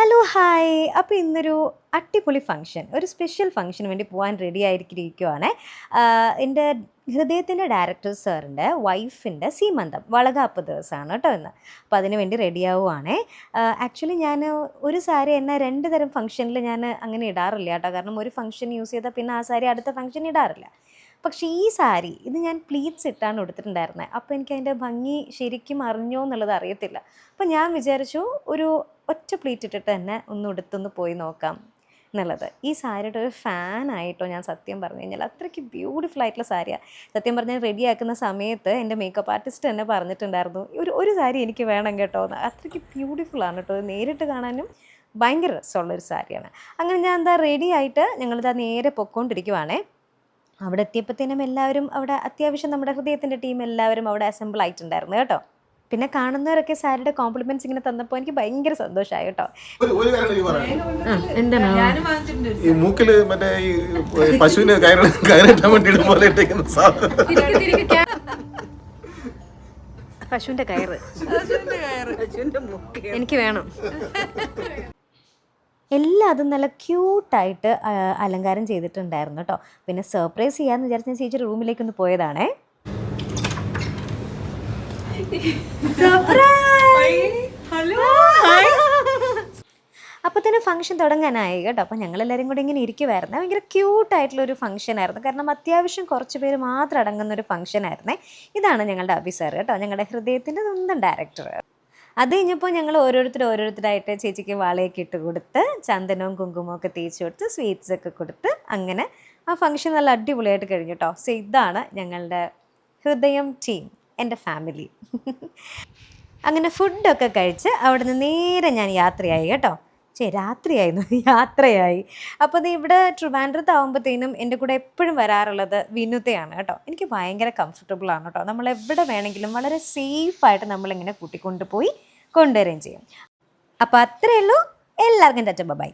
Hello hi. അപ്പോൾ ഇന്നൊരു അടിപൊളി ഫംഗ്ഷൻ, ഒരു സ്പെഷ്യൽ ഫംഗ്ഷന് വേണ്ടി പോകാൻ റെഡി ആയിരിക്കുകയാണ്. എൻ്റെ ഹൃദയത്തിൻ്റെ ഡയറക്ടർ സാറിൻ്റെ വൈഫിൻ്റെ സീമന്തം വളകാപ്പ് ദിവസമാണ് കേട്ടോ ഇന്ന്. അപ്പോൾ അതിന് വേണ്ടി റെഡിയാവുകയാണേ. ആക്ച്വലി ഞാൻ ഒരു സാരി എന്നെ 2 തരം ഫംഗ്ഷനിൽ ഞാൻ അങ്ങനെ ഇടാറില്ല കേട്ടോ. കാരണം ഒരു ഫംഗ്ഷൻ യൂസ് ചെയ്താൽ പിന്നെ ആ സാരി അടുത്ത ഫംഗ്ഷൻ ഇടാറില്ല. പക്ഷേ ഈ സാരി ഇത് ഞാൻ പ്ലീറ്റ്സ് ഇട്ടാണ് ഉടുത്തിട്ടുണ്ടായിരുന്നത്. അപ്പോൾ എനിക്കതിൻ്റെ ഭംഗി ശരിക്കും അറിഞ്ഞോ എന്നുള്ളത് അറിയത്തില്ല. അപ്പോൾ ഞാൻ വിചാരിച്ചു ഒരു ഒറ്റ പ്ലീറ്റ് ഇട്ടിട്ട് തന്നെ ഒന്ന് ഉടുത്തൊന്ന് പോയി നോക്കാം എന്നുള്ളത്. ഈ സാരിയുടെ ഒരു ഫാനായിട്ടോ ഞാൻ സത്യം പറഞ്ഞു കഴിഞ്ഞാൽ. അത്രയ്ക്ക് ബ്യൂട്ടിഫുൾ ആയിട്ടുള്ള സാരിയാണ്. സത്യം പറഞ്ഞാൽ റെഡിയാക്കുന്ന സമയത്ത് എൻ്റെ മേക്കപ്പ് ആർട്ടിസ്റ്റ് തന്നെ പറഞ്ഞിട്ടുണ്ടായിരുന്നു ഒരു സാരി എനിക്ക് വേണം കേട്ടോ എന്ന്. അത്രയ്ക്ക് ബ്യൂട്ടിഫുള്ളാണ് കേട്ടോ. നേരിട്ട് കാണാനും ഭയങ്കര രസമുള്ളൊരു സാരിയാണ്. അങ്ങനെ ഞാൻ എന്താ റെഡി ആയിട്ട് ഞങ്ങളിതാ നേരെ പൊയ്ക്കൊണ്ടിരിക്കുവാണേ. അവിടെ എത്തിയപ്പോഴത്തേനും എല്ലാവരും അവിടെ അത്യാവശ്യം നമ്മുടെ ഹൃദയത്തിൻ്റെ ടീം എല്ലാവരും അവിടെ അസംബിൾ ആയിട്ടുണ്ടായിരുന്നു കേട്ടോ. പിന്നെ കാണുന്നവരൊക്കെ സാരിയുടെ കോംപ്ലിമെന്റ്സ് ഇങ്ങനെ തന്നപ്പോൾ എനിക്ക് ഭയങ്കര സന്തോഷമായി കേട്ടോ. ഈ മൂക്കില് മറ്റേ ഈ പശുവിന് കയറിട്ടാൻ വേണ്ടി പോലെ പശുവിന്റെ കയറ് എനിക്ക് വേണം. എല്ലാം അതും നല്ല ക്യൂട്ടായിട്ട് അലങ്കാരം ചെയ്തിട്ടുണ്ടായിരുന്നു കേട്ടോ. പിന്നെ സർപ്രൈസ് ചെയ്യാമെന്ന് വിചാരിച്ച ചേച്ചി റൂമിലേക്കൊന്ന് പോയതാണേ. അപ്പോൾ തന്നെ ഫംഗ്ഷൻ തുടങ്ങാനായി കേട്ടോ. അപ്പോൾ ഞങ്ങളെല്ലാവരും കൂടി ഇങ്ങനെ ഇരിക്കുമായിരുന്നു. ഭയങ്കര ക്യൂട്ടായിട്ടുള്ളൊരു ഫംഗ്ഷനായിരുന്നു. കാരണം അത്യാവശ്യം കുറച്ച് പേര് മാത്രം അടങ്ങുന്നൊരു ഫംഗ്ഷനായിരുന്നേ. ഇതാണ് ഞങ്ങളുടെ അഭി സാർ കേട്ടോ, ഞങ്ങളുടെ ഹൃദയത്തിൻ്റെ സ്വന്തം ഡയറക്ടർ. അത് കഴിഞ്ഞപ്പോൾ ഞങ്ങൾ ഓരോരുത്തരായിട്ട് ചേച്ചിക്ക് വളയൊക്കെ ഇട്ട് കൊടുത്ത് ചന്ദനവും കുങ്കുമവും ഒക്കെ തേച്ച് കൊടുത്ത് സ്വീറ്റ്സൊക്കെ കൊടുത്ത് അങ്ങനെ ആ ഫംഗ്ഷൻ നല്ല അടിപൊളിയായിട്ട് കഴിഞ്ഞു കേട്ടോ. സോ ഇതാണ് ഞങ്ങളുടെ ഹൃദയം ടീം, എൻ്റെ ഫാമിലി. അങ്ങനെ ഫുഡൊക്കെ കഴിച്ച് അവിടെ നിന്ന് നേരെ ഞാൻ യാത്രയായി കേട്ടോ. യാത്രയായി. അപ്പോൾ അത് ഇവിടെ ട്രിവാൻഡ്രത്താവുമ്പോഴത്തേനും എൻ്റെ കൂടെ എപ്പോഴും വരാറുള്ളത് വിനുതയാണ് കേട്ടോ. എനിക്ക് ഭയങ്കര കംഫർട്ടബിളാണ് കേട്ടോ. നമ്മളെവിടെ വേണമെങ്കിലും വളരെ സേഫായിട്ട് നമ്മളിങ്ങനെ കൂട്ടിക്കൊണ്ടുപോയി കൊണ്ടുവരികയും ചെയ്യും. അപ്പോൾ അത്രയേ ഉള്ളൂ. എല്ലാവർക്കും ടാറ്റ ബൈ.